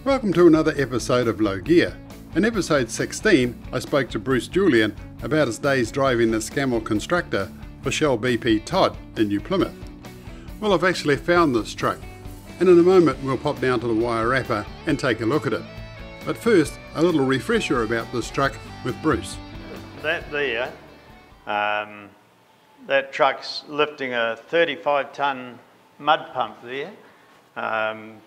Welcome to another episode of Low Gear. In episode 16, I spoke to Bruce Julian about his days driving the Scammall Constructor for Shell BP Todd in New Plymouth. Well, I've actually found this truck, and in a moment we'll pop down to the wire wrapper and take a look at it. But first, a little refresher about this truck with Bruce. That there, that truck's lifting a 35-tonne mud pump there.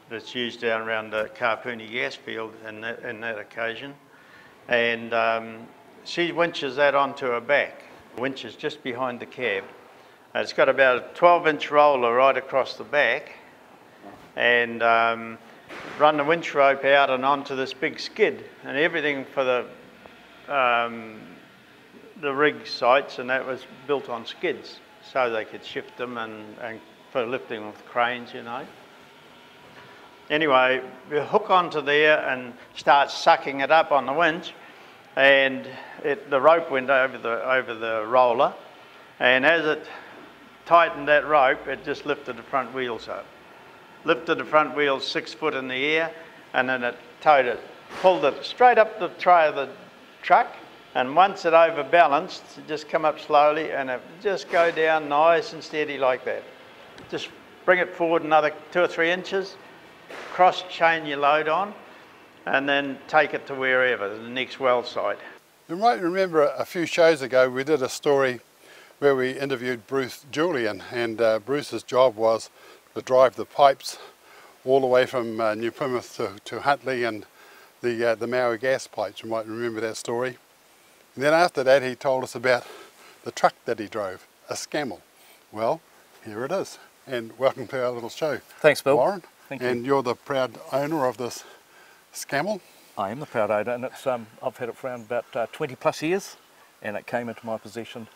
That's used down around the Carpoony gas field in that occasion. And she winches that onto her back. The winch is just behind the cab. It's got about a 12-inch roller right across the back, and run the winch rope out and onto this big skid, and everything for the rig sites, and that was built on skids so they could shift them and for lifting with cranes, you know. Anyway, we hook onto there and start sucking it up on the winch, and the rope went over the roller, and as it tightened that rope, it just lifted the front wheels up. Lifted the front wheels 6 foot in the air, and then it towed it, pulled it straight up the tray of the truck, and once it overbalanced, it just come up slowly, and it just go down nice and steady like that. Just bring it forward another 2 or 3 inches, cross chain your load on, and then take it to wherever, the next well site. You might remember a few shows ago we did a story where we interviewed Bruce Julian, and Bruce's job was to drive the pipes all the way from New Plymouth to Huntly and the Maui gas pipes. You might remember that story. And then after that he told us about the truck that he drove, a Scammall. Well, here it is, and welcome to our little show. Thanks, Bill. Warren. Thank you. And you're the proud owner of this Scammall? I am the proud owner, and it's I've had it for around about 20 plus years, and it came into my possession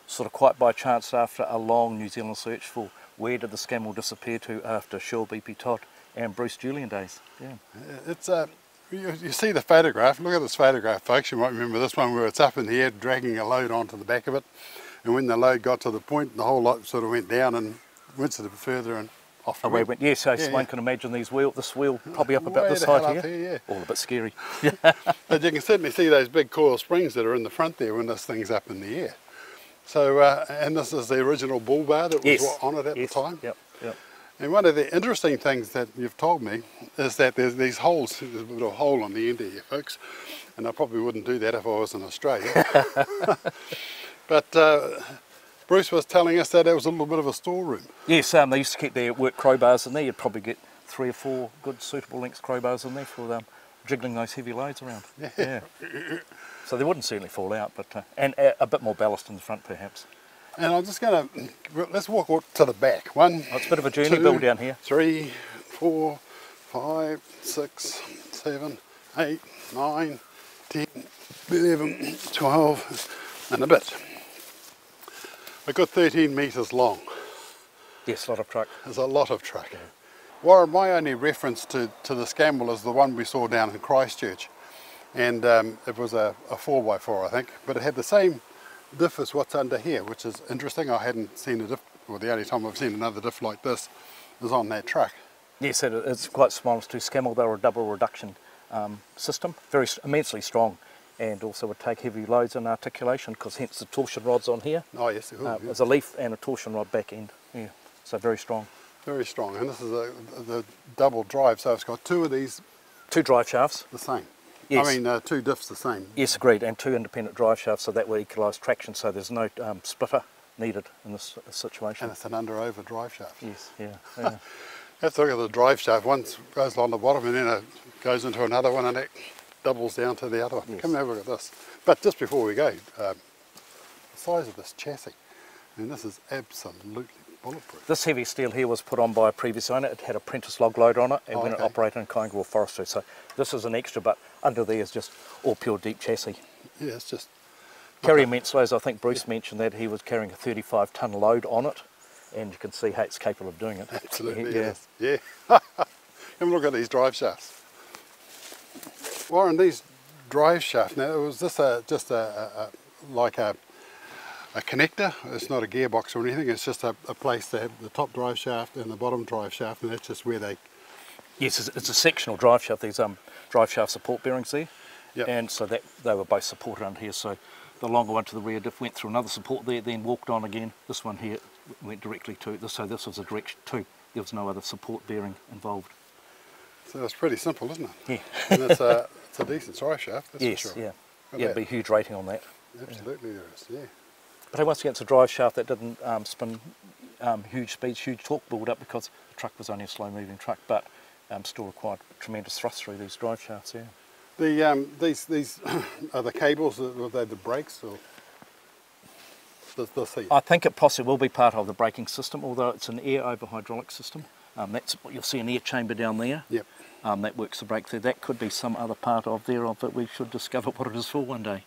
sort of quite by chance after a long New Zealand search for where did the Scammall disappear to after Shell BP Todd and Bruce Julian days. Yeah. It's you see the photograph. Look at this photograph, folks. You might remember this one where it's up in the air dragging a load onto the back of it, and when the load got to the point, the whole lot sort of went down and went a bit further and off away went. Yes, so one can imagine this wheel probably up about this height here. All a bit scary. But you can certainly see those big coil springs that are in the front there when this thing's up in the air. So, and this is the original bull bar that was on it at the time. Yep. And one of the interesting things that you've told me is that there's these holes, there's a little hole on the end of here, folks, and I probably wouldn't do that if I was in Australia. But Bruce was telling us that it was a little bit of a storeroom. Yes, they used to keep their work crowbars in there. You'd probably get 3 or 4 good suitable length crowbars in there for jiggling those heavy loads around. Yeah. So they wouldn't certainly fall out, but and a bit more ballast in the front perhaps. And I'm just going to, let's walk to the back. 1, it's a bit of a journey, Bill, down here. 3, 4, 5, 6, 7, 8, 9, 10, 11, 12 and a bit. A good 13 metres long. Yes, a lot of truck. There's a lot of truck. Yeah. Warren, my only reference to the Scammall is the one we saw down in Christchurch. And it was a 4x4, I think, but it had the same diff as what's under here, which is interesting. I hadn't seen a diff, well, the only time I've seen another diff like this is on that truck. Yes, it's quite similar to Scammall. They were a double reduction system, very immensely strong, and also would take heavy loads in articulation, because hence the torsion rods on here. Oh yes, there's a leaf and a torsion rod back end. Yeah, so very strong. Very strong, and this is the double drive, so it's got 2 of these. 2 drive shafts. The same. Yes. I mean, 2 diffs the same. Yes, agreed, and 2 independent drive shafts, so that will equalise traction, so there's no splitter needed in this situation. And it's an under-over drive shaft. Yes, yeah. Let's look at the drive shaft. One goes along the bottom and then it goes into another one and it doubles down to the other one. Yes. Come and have a look at this. But just before we go, the size of this chassis, I mean, this is absolutely bulletproof. This heavy steel here was put on by a previous owner. It had a Prentice log loader on it, and when it operated in Kaingaroa Forestry. So this is an extra, but under there is just all pure deep chassis. Yeah, it's just... Carry immense loads. I think Bruce mentioned that he was carrying a 35-tonne load on it, and you can see how it's capable of doing it. Absolutely, yes. Yeah. Have a look at these drive shafts. Warren, these drive shafts, now was this just like a connector? It's not a gearbox or anything, it's just a place to have the top drive shaft and the bottom drive shaft, and that's just where they Yes, it's a sectional drive shaft. There's drive shaft support bearings there, and so that they were both supported under here. So the longer one to the rear diff went through another support there, then walked on again. This one here went directly to this, so this was a direct to. There was no other support bearing involved. So it's pretty simple, isn't it? Yeah. And it's a decent drive shaft, that's Yes, for sure. yeah. Yeah, there'd be a huge rating on that. Absolutely there is, yeah. But once again, it's a drive shaft that didn't spin huge speeds, huge torque build up, because the truck was only a slow moving truck, but still required tremendous thrust through these drive shafts, yeah. These are the cables, are they the brakes, or the seat? I think it possibly will be part of the braking system, although it's an air over hydraulic system. That's what you'll see, an air chamber down there. Yep. That works the brake through. That could be some other part of there of it. We should discover what it is for one day.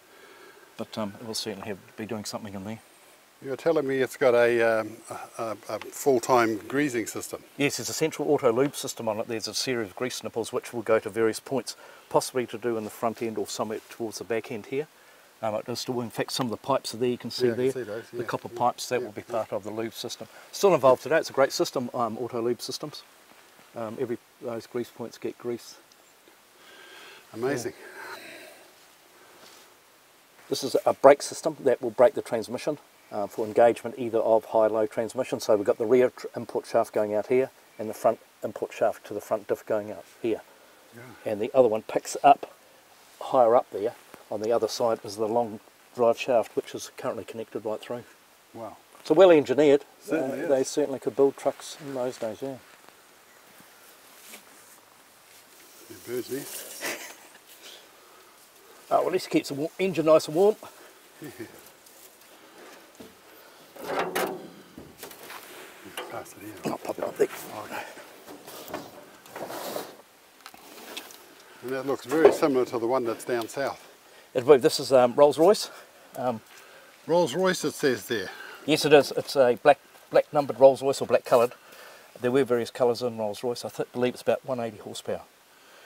But it will certainly be doing something in there. You're telling me it's got a full-time greasing system? Yes, there's a central auto lube system on it. There's a series of grease nipples which will go to various points, possibly to do in the front end or somewhere towards the back end here. It is still, in fact, some of the pipes are there, you can see there. See those, the copper pipes, that will be part of the lube system. Still involved today. It's a great system, auto lube systems. Those grease points get grease. Amazing. Yeah. This is a brake system that will brake the transmission for engagement either of high-low transmission. So we've got the rear input shaft going out here and the front input shaft to the front diff going out here. Yeah. And the other one picks up higher up there. On the other side is the long drive shaft, which is currently connected right through. Wow. So well engineered. Certainly They certainly could build trucks in those days, yeah. Bird's nest. Oh, well, at least it keeps the engine nice and warm. Yeah. Pass it here. I'll pop it up there. Okay. And that looks very similar to the one that's down south. I believe this is Rolls-Royce. Rolls-Royce it says there. Yes, it is. It's a black numbered Rolls-Royce, or black coloured. There were various colours in Rolls-Royce. I believe it's about 180 horsepower.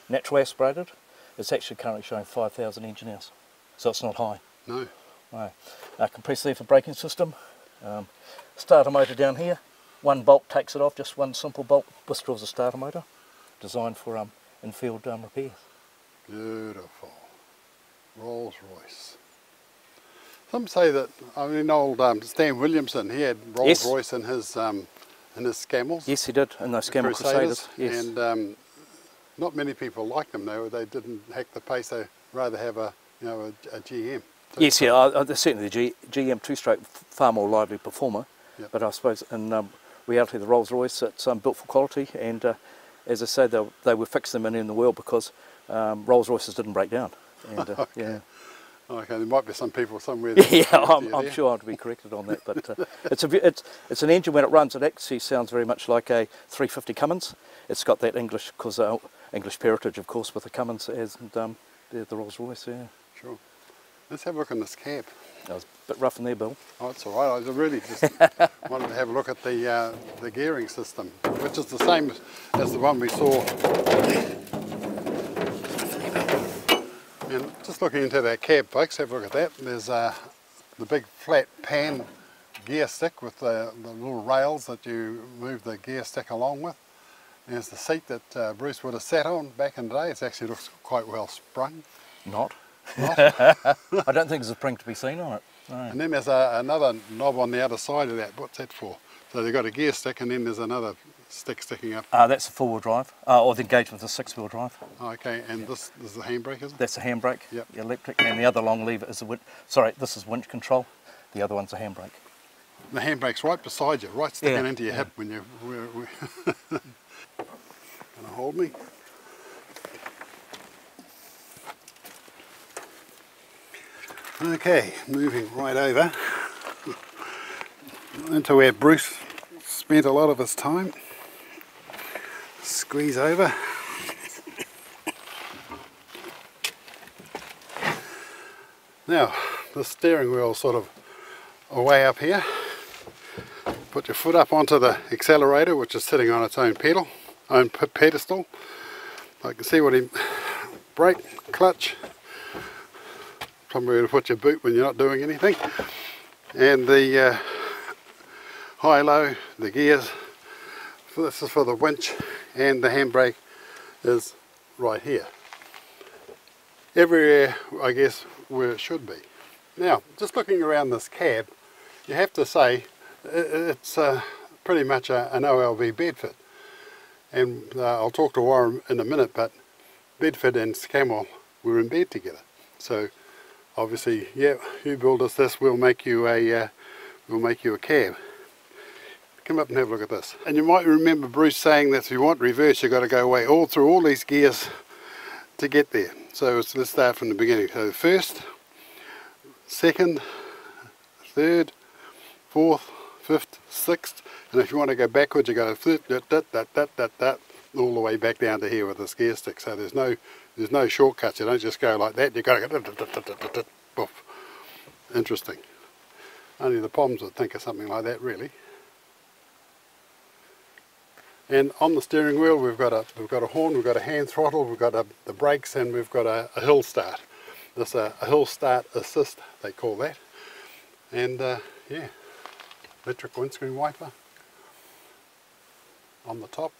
Natural aspirated. It's actually currently showing 5,000 engine hours, so it's not high. No. No. Compressor there for braking system. Starter motor down here. One bolt takes it off, just one simple bolt withdraws the starter motor. Designed for in-field repairs. Beautiful. Rolls-Royce. Some say that, I mean, old Stan Williamson, he had Rolls-Royce in his Scammells. Yes, he did, in those Scammall Crusaders. Yes. And not many people liked them though. They didn't hack the pace. They rather have a GM. Yes, yeah. Certainly the GM two-stroke, far more lively performer. Yep. But I suppose in reality, the Rolls-Royce, it's built for quality. And as I say, they were fixing them in the world because Rolls-Royces didn't break down. And, okay. Yeah. Okay, there might be some people somewhere. Yeah, I'm sure I'd be corrected on that. But it's an engine when it runs. It actually sounds very much like a 350 Cummins. It's got that English heritage, of course, with the Cummins as the Rolls-Royce. Yeah. Sure. Let's have a look in this cab. That was a bit rough in there, Bill. Oh, it's all right. I really just wanted to have a look at the gearing system, which is the same as the one we saw. And just looking into that cab, folks, have a look at that. There's the big flat pan gear stick with the little rails that you move the gear stick along with. There's the seat that Bruce would have sat on back in the day. It actually looks quite well sprung. Not. I don't think there's a spring to be seen on it. No. And then there's another knob on the other side of that. What's that for? So they've got a gear stick and then there's another stick sticking up. That's a four-wheel drive, or the engagement with a six-wheel drive. Okay, and this is the handbrake, is it? That's a handbrake, yep. Electric, and the other long lever is the winch. Sorry, this is winch control. The other one's a handbrake. The handbrake's right beside you, right sticking into your hip when you. Gonna hold me. Okay, moving right over into where Bruce spent a lot of his time. Squeeze over. Now, the steering wheel is sort of away up here. Put your foot up onto the accelerator, which is sitting on its own pedestal. I can see what he brake, clutch. Somewhere to put your boot when you're not doing anything, and the high-low, the gears. This is for the winch and the handbrake is right here. Everywhere, I guess, where it should be. Now, just looking around this cab, you have to say it's pretty much an OLB bed fit. And I'll talk to Warren in a minute, but Bedford and Scammell were in bed together. So obviously, yeah, you build us this, we'll make you a cab. Come up and have a look at this. And you might remember Bruce saying that if you want reverse, you've got to go away all through all these gears to get there. So let's start from the beginning. So first, second, third, fourth, fifth, sixth, and if you want to go backwards, you go all the way back down to here with this gear stick. So there's no shortcuts. You don't just go like that. You got to go. Interesting. Only the Poms would think of something like that, really. And on the steering wheel, we've got a horn, we've got a hand throttle, we've got the brakes, and we've got a hill start. This a hill start assist, they call that. And yeah, electric windscreen wiper on the top.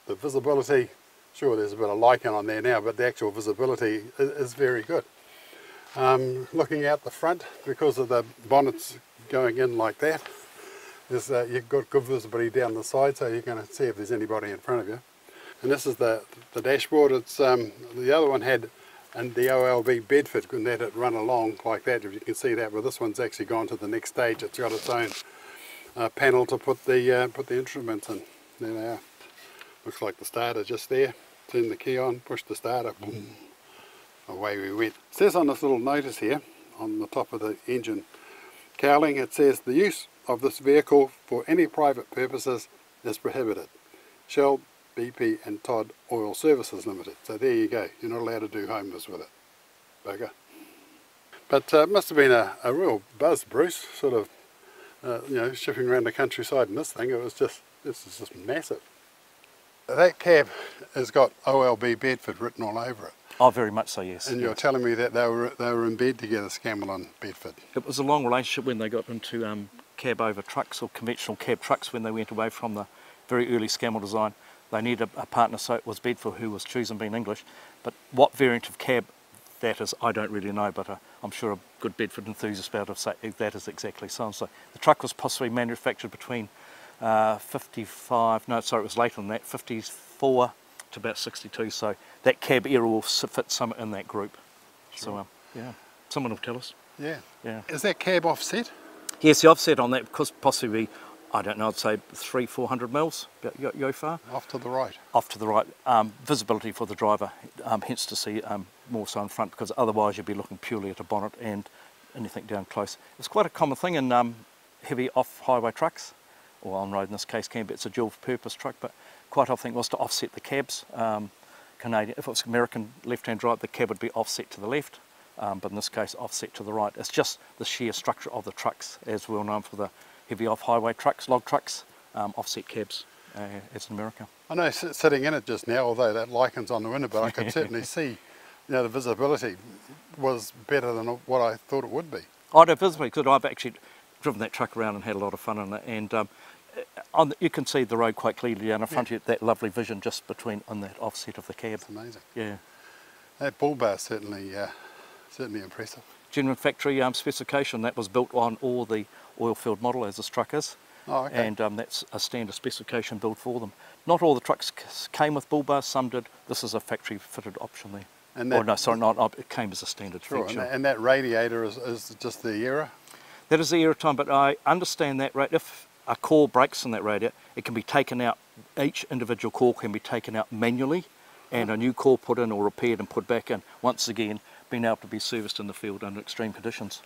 The visibility, sure, there's a bit of lichen on there now, but the actual visibility is very good. Looking out the front, because of the bonnets going in like that, you've got good visibility down the side, so you're going to see if there's anybody in front of you. And this is the dashboard. It's the other one had and the OLB bed fit, and let it run along like that, if you can see that, but this one's actually gone to the next stage. It's got its own panel to put the instruments in. There they are. Looks like the starter just there. Turn the key on, push the starter, boom, away we went. It says on this little notice here, on the top of the engine cowling, it says the use of this vehicle for any private purposes is prohibited. Shell, BP and Todd Oil Services Limited. So there you go, you're not allowed to do homers with it. Bugger. But it must have been a real buzz, Bruce, sort of, you know, shipping around the countryside in this thing. This is just massive. That cab has got OLB Bedford written all over it. Oh, very much so, yes. And you're telling me that they were in bed together, Scammell and Bedford. It was a long relationship when they got into cab over trucks, or conventional cab trucks, when they went away from the very early Scammell design. They needed a partner, so it was Bedford who was choosing, being English. But what variant of cab that is, I don't really know, but I'm sure a good Bedford enthusiast about to say that is exactly so. So the truck was possibly manufactured between 55, no, sorry, it was later than that, 54 to about 62. So that cab era will fit some in that group. Sure. So yeah, someone will tell us. Yeah. Yeah. Is that cab offset? Yes, the offset on that, because possibly, I don't know, I'd say 300-400 mils, about yo far. Off to the right. Off to the right. Visibility for the driver, hence to see more so in front, because otherwise you'd be looking purely at a bonnet and anything down close. It's quite a common thing in heavy off-highway trucks, or on-road in this case can be. It's a dual-purpose truck, but quite often was to offset the cabs. Canadian, if it was American left-hand drive, the cab would be offset to the left, but in this case offset to the right. It's just the sheer structure of the trucks, as well known for the heavy off-highway trucks, log trucks, offset cabs, as in America. I know sitting in it just now, although that liken's on the window, but I could certainly see, you know, the visibility was better than what I thought it would be. Oh no, visibility, because I've actually driven that truck around and had a lot of fun in it, and you can see the road quite clearly down in front of you, that lovely vision just between on that offset of the cab. It's amazing. Yeah. That bull bar is certainly impressive. Genuine factory specification, that was built on all the Oilfield model, as this truck is. Oh, okay. And that's a standard specification built for them. Not all the trucks came with bull bars, some did. This is a factory fitted option there. And that, oh no, sorry, it came as a standard feature. And that radiator is just the era? That is the era time, but I understand that, right, if a core breaks in that radiator, it can be taken out, each individual core can be taken out manually, and a new core put in or repaired and put back in, once again being able to be serviced in the field under extreme conditions.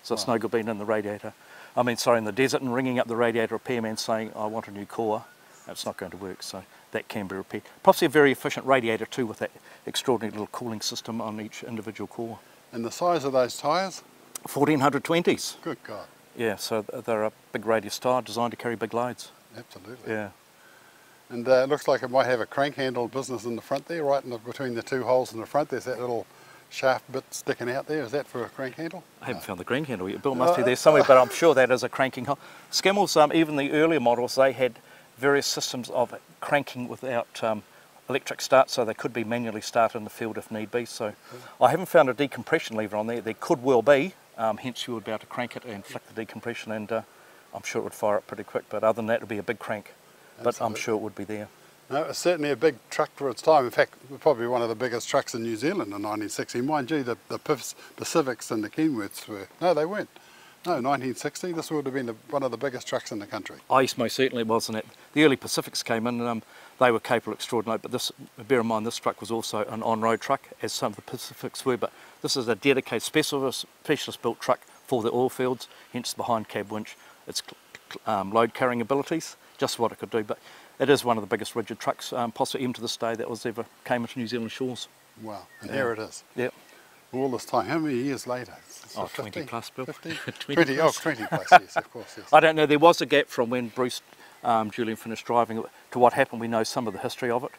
So it's no good being in the radiator. I mean, sorry, in the desert and ringing up the radiator repairman saying, I want a new core. It's not going to work, so that can be repaired. Possibly a very efficient radiator too, with that extraordinary little cooling system on each individual core. And the size of those tyres? 1420s. Good God. Yeah, so they're a big radius tyre designed to carry big loads. Absolutely. Yeah. And it looks like it might have a crank handle business in the front there, right in between the two holes in the front. There's that little shaft bit sticking out there. Is that for a crank handle? I haven't found the crank handle yet. Bill must be there somewhere, but I'm sure that is a cranking hole. Scammell's, even the earlier models, they had various systems of cranking without electric start, so they could be manually started in the field if need be. So I haven't found a decompression lever on there. There could well be, hence you would be able to crank it and flick the decompression, and I'm sure it would fire up pretty quick, but other than that it would be a big crank. But Absolutely. I'm sure it would be there. No, it's certainly a big truck for its time. In fact, probably one of the biggest trucks in New Zealand in 1960. Mind you, the Pacifics and the Kenworths were, no, they weren't. No, 1960, this would have been one of the biggest trucks in the country. Most certainly wasn't it. The early Pacifics came in, and they were capable extraordinarily, but this, bear in mind, this truck was also an on-road truck, as some of the Pacifics were, but this is a dedicated specialist built truck for the oil fields, hence the behind cab winch, its load carrying abilities, just what it could do. But it is one of the biggest rigid trucks, possibly even to this day, that was ever came into New Zealand shores. Wow, and here it is. Yep. All this time, how many years later? Oh, 20 plus, Bill. 50? 20 plus. 20 plus, yes, of course, yes. I don't know, there was a gap from when Bruce, Julian finished driving it to what happened. We know some of the history of it,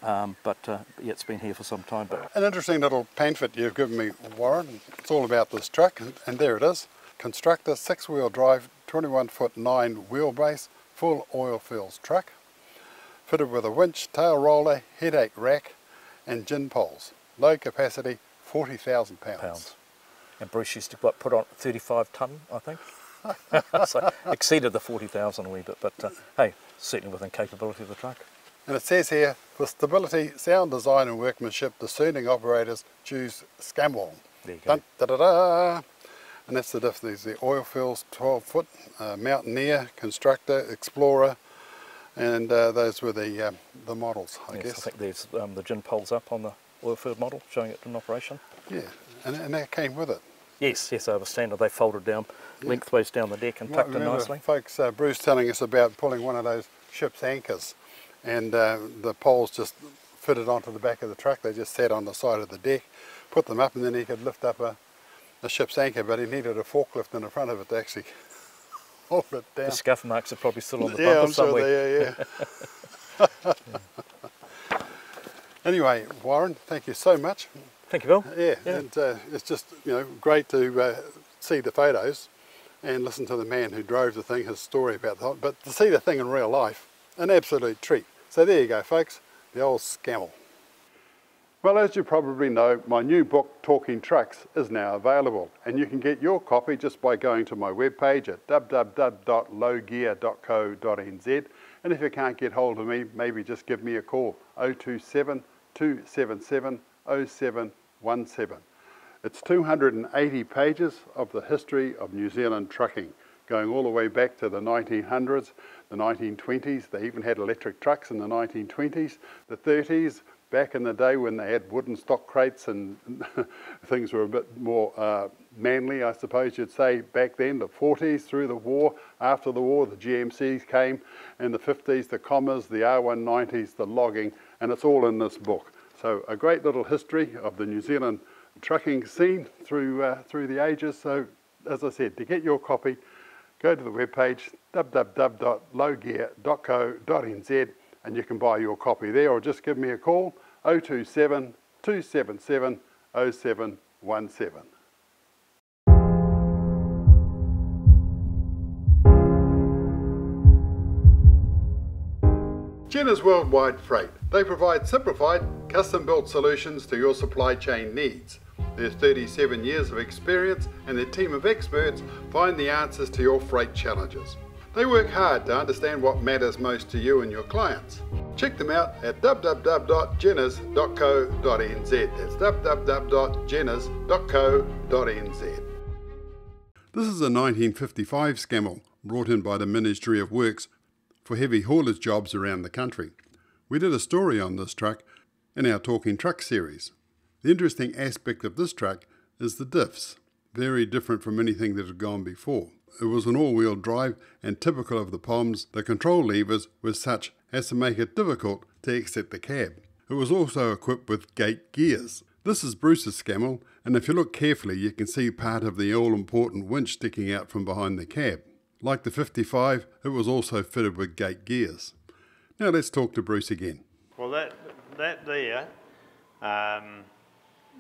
but yeah, it's been here for some time. But An interesting little pamphlet you've given me, Warren. It's all about this truck, and there it is. Constructor 6-wheel drive, 21-foot 9 wheelbase, full oil fields truck, fitted with a winch, tail roller, headache rack, and gin poles. Load capacity 40,000 pounds. And Bruce used to put on 35 tonne, I think. So exceeded the 40,000 a wee bit, but hey, certainly within capability of the truck. And it says here, for stability, sound design and workmanship, discerning operators choose Scammall. There you go. Dun, da, da, da. And that's the difference. The Oilfields 12-foot, Mountaineer, Constructor, Explorer, and those were the models, I guess. I think there's the gin poles up on the Oilfield model, showing it in operation. Yeah, and that came with it. Yes, over standard. They folded down lengthways down the deck and tucked in nicely. Folks, Bruce telling us about pulling one of those ship's anchors, and the poles just fitted onto the back of the truck. They just sat on the side of the deck, put them up, and then he could lift up a ship's anchor, but he needed a forklift in the front of it to actually hold it down. The scuff marks are probably still on the yeah, bumper I'm somewhere. Sure yeah. Anyway, Warren, thank you so much. Thank you, Bill. Yeah, and it's just great to see the photos and listen to the man who drove the thing, his story about the but to see the thing in real life, an absolute treat. So there you go, folks, the old Scammell. Well, as you probably know, my new book, Talking Trucks, is now available, and you can get your copy just by going to my webpage at www.lowgear.co.nz, and if you can't get hold of me, maybe just give me a call, 027 277 0717. It's 280 pages of the history of New Zealand trucking, going all the way back to the 1900s, the 1920s. They even had electric trucks in the 1920s, the 30s, back in the day when they had wooden stock crates and things were a bit more manly, I suppose you'd say, back then, the 40s, through the war. After the war, the GMCs came, and the 50s, the Commas, the R190s, the logging, and it's all in this book. So a great little history of the New Zealand trucking scene through the ages. So as I said, to get your copy, go to the webpage www.lowgear.co.nz, and you can buy your copy there, or just give me a call, 027 277 0717. Jenner's Worldwide Freight. They provide simplified, custom-built solutions to your supply chain needs. Their 37 years of experience and their team of experts find the answers to your freight challenges. They work hard to understand what matters most to you and your clients. Check them out at www.jenners.co.nz. That's www.jenners.co.nz. This is a 1955 Scammell brought in by the Ministry of Works for heavy haulage jobs around the country. We did a story on this truck in our Talking Truck series. The interesting aspect of this truck is the diffs, very different from anything that had gone before. It was an all-wheel drive, and typical of the POMs, the control levers were such as to make it difficult to exit the cab. It was also equipped with gate gears. This is Bruce's Scammell, and if you look carefully you can see part of the all-important winch sticking out from behind the cab. Like the 55, it was also fitted with gate gears. Now let's talk to Bruce again. Well, that there,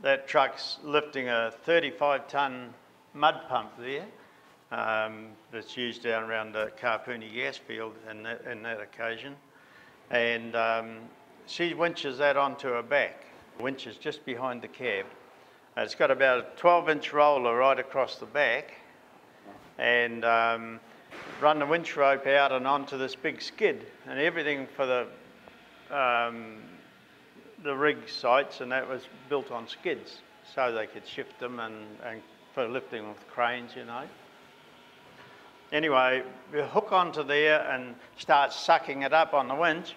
that truck's lifting a 35-tonne mud pump there. That's used down around the Kapuni gas field in that occasion, and she winches that onto her back. The winch is just behind the cab. It's got about a 12-inch roller right across the back, and run the winch rope out and onto this big skid, and everything for the rig sites, and that was built on skids, so they could shift them and for lifting with cranes, you know. Anyway, we hook onto there and start sucking it up on the winch,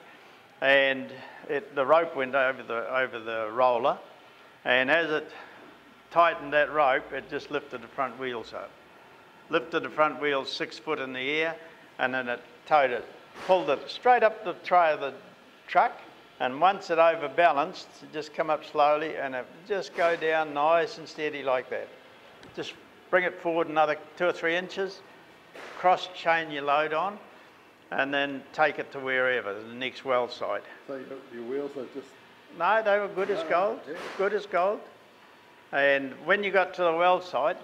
and the rope went over the roller, and as it tightened that rope, it just lifted the front wheels up. Lifted the front wheels 6 foot in the air, and then it towed it, pulled it straight up the tray of the truck, and once it overbalanced, it just come up slowly, and it just go down nice and steady like that. Just bring it forward another 2 or 3 inches, cross chain your load on, and then take it to wherever, the next well site. So your wheels are just... No, they were good as gold, good as gold. And when you got to the well site,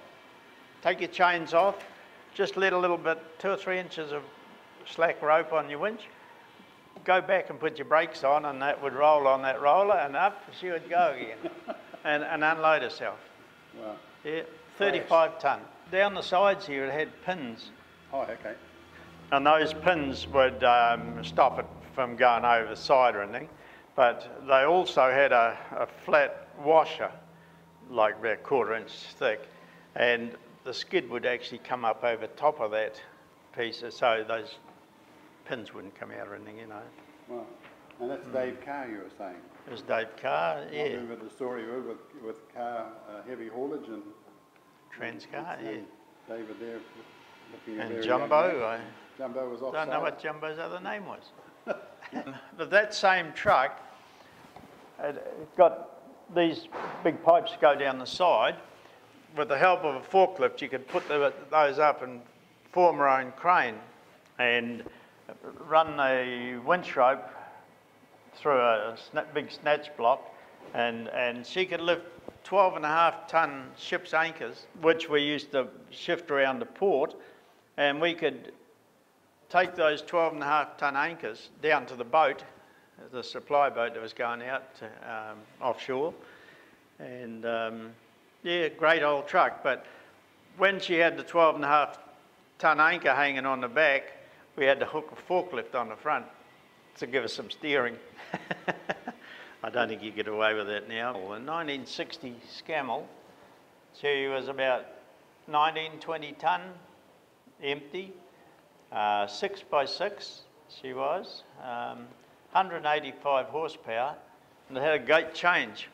take your chains off, just let a little bit, 2 or 3 inches of slack rope on your winch, go back and put your brakes on, and that would roll on that roller, and up she would go again, and unload herself. Wow. Yeah, 35 tonne. Down the sides here it had pins. Oh, okay. And those pins would stop it from going over the side or anything, but they also had a flat washer, like about 1/4 inch thick, and the skid would actually come up over top of that piece, so those pins wouldn't come out or anything, you know. Wow. And that's Dave Carr, you were saying? It was Dave Carr, yeah. I remember the story with Carr heavy haulage and... Transcar, yeah. David there looking at... And Jumbo. Jumbo was offside. I don't know what Jumbo's other name was. But that same truck, it got these big pipes go down the side. With the help of a forklift, you could put those up and form your own crane and run a winch rope through a big snatch block, and she could lift 12.5 tonne ship's anchors, which we used to shift around the port, and we could take those 12.5 tonne anchors down to the boat, the supply boat that was going out to, offshore, and yeah, great old truck. But when she had the 12.5 tonne anchor hanging on the back, we had to hook a forklift on the front to give us some steering. I don't think you get away with that now. In 1960 Scammell, she was about 19-20 tonne, empty, 6x6 she was, 185 horsepower, and it had a gate change.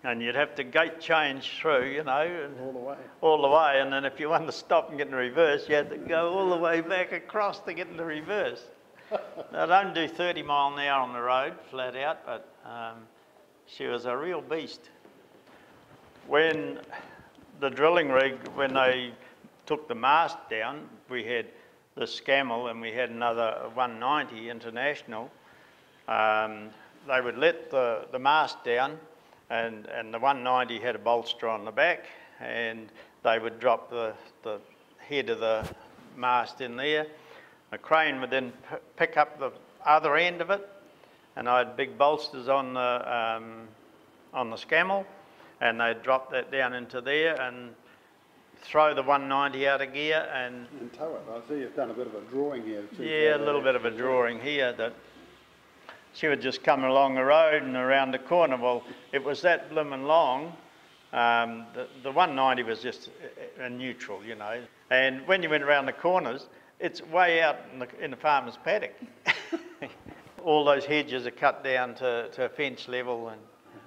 And you'd have to gate change through, you know, all the way. All the way, and then if you wanted to stop and get in reverse, you had to go all the way back across to get in the reverse. Now, I don't do 30 mile an hour on the road, flat out, but she was a real beast. When the drilling rig, when they took the mast down, we had the Scammell and we had another 190 International. They would let the mast down, and the 190 had a bolster on the back, and they would drop the head of the mast in there. A crane would then pick up the other end of it, and I had big bolsters on the Scammell, and they'd drop that down into there and throw the 190 out of gear and tow it. I see you've done a bit of a drawing here too. Yeah, a little bit of a drawing here that she would just come along the road and around the corner. Well, it was that blooming long. The 190 was just a neutral, you know. And when you went around the corners, it's way out in the farmer's paddock. All those hedges are cut down to a fence level,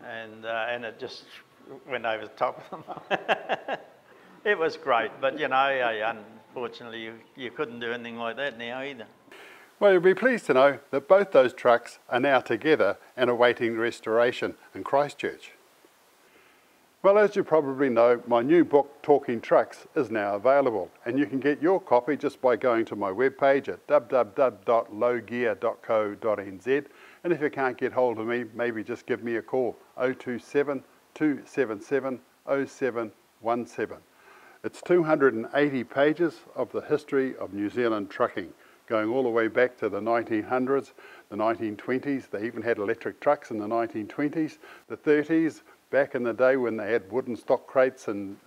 and it just went over the top of them. It was great, but you know, unfortunately, you couldn't do anything like that now either. Well, you'll be pleased to know that both those trucks are now together and awaiting restoration in Christchurch. Well, as you probably know, my new book, Talking Trucks, is now available, and you can get your copy just by going to my webpage at www.lowgear.co.nz, and if you can't get hold of me, maybe just give me a call, 027 277 0717. It's 280 pages of the history of New Zealand trucking, going all the way back to the 1900s, the 1920s. They even had electric trucks in the 1920s, the 30s, back in the day when they had wooden stock crates and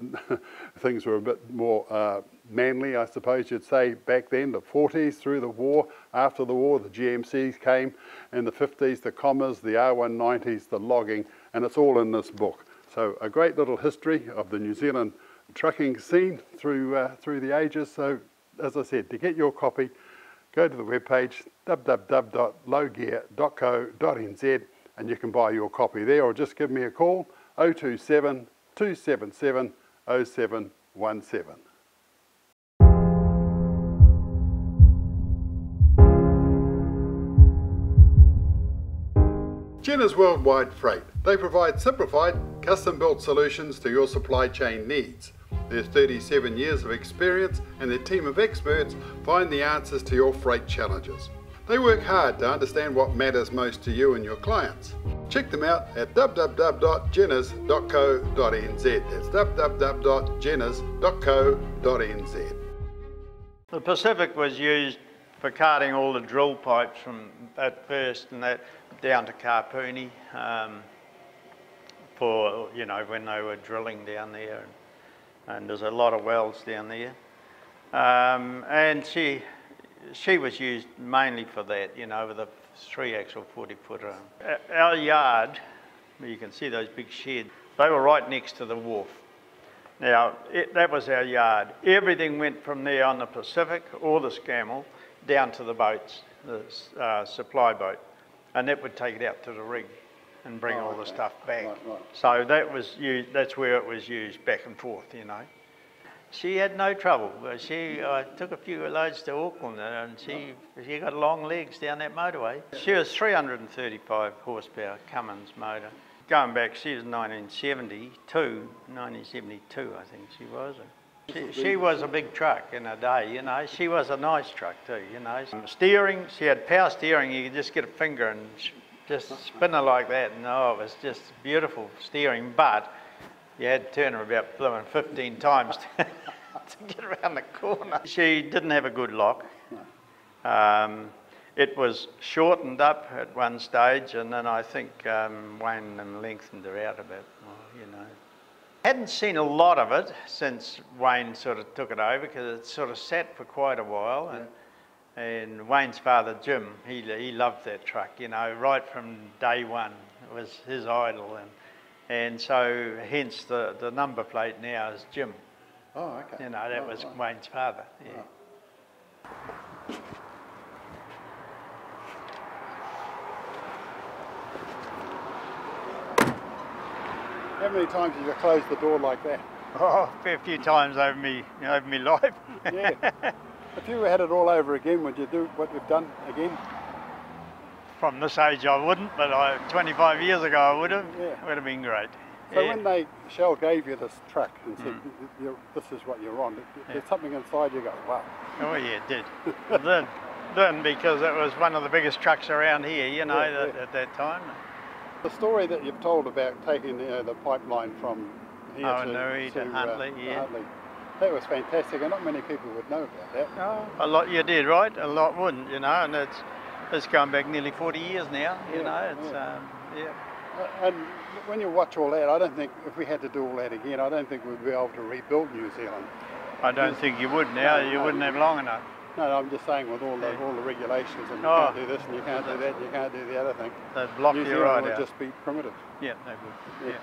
things were a bit more manly, I suppose you'd say, back then. The 40s, through the war, after the war, the GMCs came, in the 50s, the Commas, the R190s, the logging, and it's all in this book. So a great little history of the New Zealand trucking scene through the ages. So as I said, to get your copy, go to the webpage www.lowgear.co.nz and you can buy your copy there, or just give me a call 027 277 0717. Jenner's Worldwide Freight. They provide simplified, custom-built solutions to your supply chain needs. Their 37 years of experience and their team of experts find the answers to your freight challenges. They work hard to understand what matters most to you and your clients. Check them out at www.jenners.co.nz. That's www.jenners.co.nz. The Pacific was used for carting all the drill pipes from at first and that down to Carpooney for, you know, when they were drilling down there, and there's a lot of wells down there, and she was used mainly for that, you know, with a 3-axle 40-footer. Our yard, you can see those big sheds, they were right next to the wharf. Now, that was our yard. Everything went from there on the Pacific or the Scammell down to the boats, the supply boat, and that would take it out to the rig and bring all the stuff back. Right. So that was used, that's where it was used back and forth, you know. She had no trouble. I took a few loads to Auckland and she got long legs down that motorway. She was 335 horsepower Cummins motor. Going back, she was 1972, I think she was. She was a big truck in her day, you know. She was a nice truck too, you know. Steering, she had power steering. You could just get a finger and just spin her like that. And oh, it was just beautiful steering, but you had to turn her about 15 times to get around the corner. She didn't have a good lock. It was shortened up at one stage, and then I think Wayne lengthened her out a bit, you know. Hadn't seen a lot of it since Wayne sort of took it over, because it sort of sat for quite a while. And Wayne's father, Jim, he loved that truck, you know, right from day one. It was his idol, and so hence the number plate now is Jim. Oh, okay. You know, that was Wayne's father. Yeah. How many times have you closed the door like that? Oh, a few times over me life. Yeah. If you had it all over again, would you do what you've done again? From this age I wouldn't, but 25 years ago I would have. Yeah. It would have been great. So when Shell gave you this truck and said, this is what you're on, there's something inside you go, wow. Oh yeah, it did. then because it was one of the biggest trucks around here, you know, at that time. The story that you've told about taking the pipeline from here to Huntley, Huntley, that was fantastic, and not many people would know about that. Oh, a lot you did, right? A lot wouldn't, you know, and it's going back nearly 40 years now, you know, it's, And when you watch all that, I don't think, if we had to do all that again, I don't think we'd be able to rebuild New Zealand. I don't think you would now, you wouldn't have long enough. No, I'm just saying with all the regulations, and you can't do this and you can't do that and you can't do the other thing. They'd block New you Zealand right would out. just be primitive. Yeah, they would. Yeah.